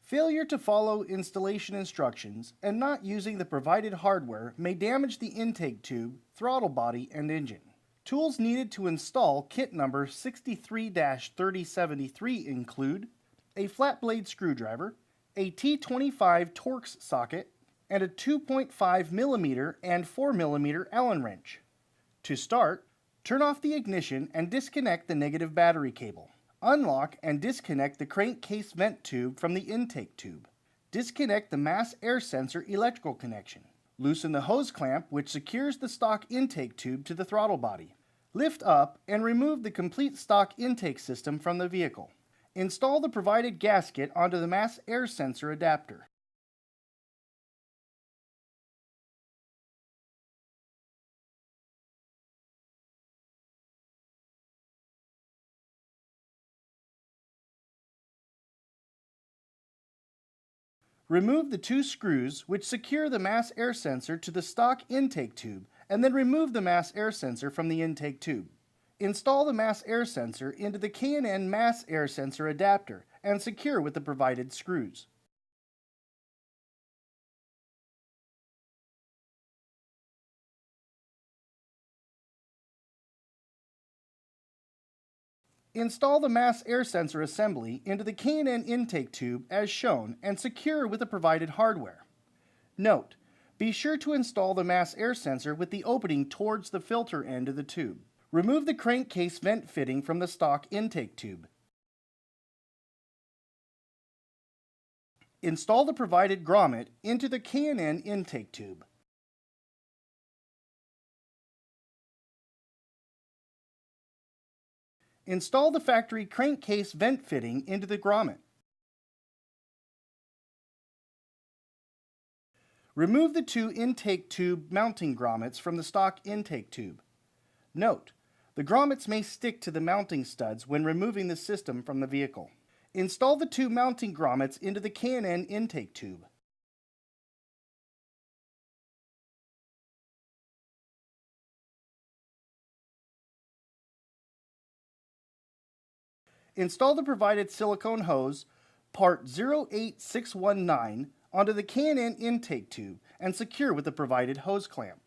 Failure to follow installation instructions and not using the provided hardware may damage the intake tube, throttle body, and engine. Tools needed to install kit number 63-3073 include a flat blade screwdriver, a T25 Torx socket, and a 2.5mm and 4mm Allen wrench. To start, turn off the ignition and disconnect the negative battery cable. Unlock and disconnect the crankcase vent tube from the intake tube. Disconnect the mass air sensor electrical connection. Loosen the hose clamp which secures the stock intake tube to the throttle body. Lift up and remove the complete stock intake system from the vehicle. Install the provided gasket onto the mass air sensor adapter. Remove the two screws which secure the mass air sensor to the stock intake tube and then remove the mass air sensor from the intake tube. Install the mass air sensor into the K&N mass air sensor adapter and secure with the provided screws. Install the mass air sensor assembly into the K&N intake tube as shown and secure with the provided hardware. Note, be sure to install the mass air sensor with the opening towards the filter end of the tube. Remove the crankcase vent fitting from the stock intake tube. Install the provided grommet into the K&N intake tube. Install the factory crankcase vent fitting into the grommet. Remove the two intake tube mounting grommets from the stock intake tube. Note, the grommets may stick to the mounting studs when removing the system from the vehicle. Install the two mounting grommets into the K&N intake tube. Install the provided silicone hose, part 08619, onto the K&N intake tube and secure with the provided hose clamp.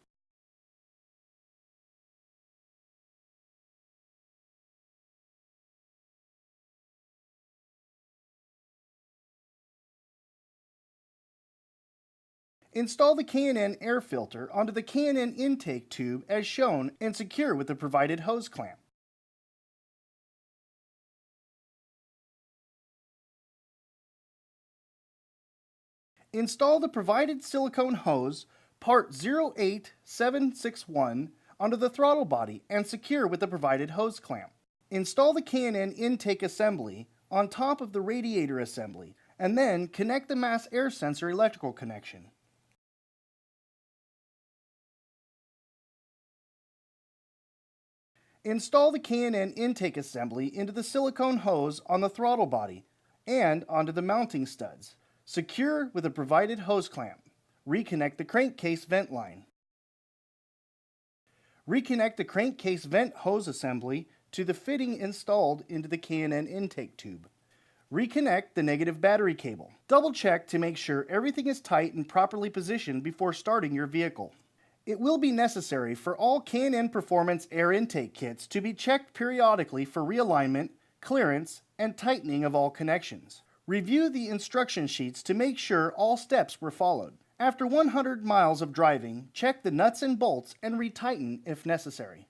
Install the K&N air filter onto the K&N intake tube as shown and secure with the provided hose clamp. Install the provided silicone hose, part 08761, onto the throttle body and secure with the provided hose clamp. Install the K&N intake assembly on top of the radiator assembly and then connect the mass air sensor electrical connection. Install the K&N intake assembly into the silicone hose on the throttle body and onto the mounting studs. Secure with a provided hose clamp. Reconnect the crankcase vent line. Reconnect the crankcase vent hose assembly to the fitting installed into the K&N intake tube. Reconnect the negative battery cable. Double check to make sure everything is tight and properly positioned before starting your vehicle. It will be necessary for all K&N Performance air intake kits to be checked periodically for realignment, clearance, and tightening of all connections. Review the instruction sheets to make sure all steps were followed. After 100 miles of driving, check the nuts and bolts and retighten if necessary.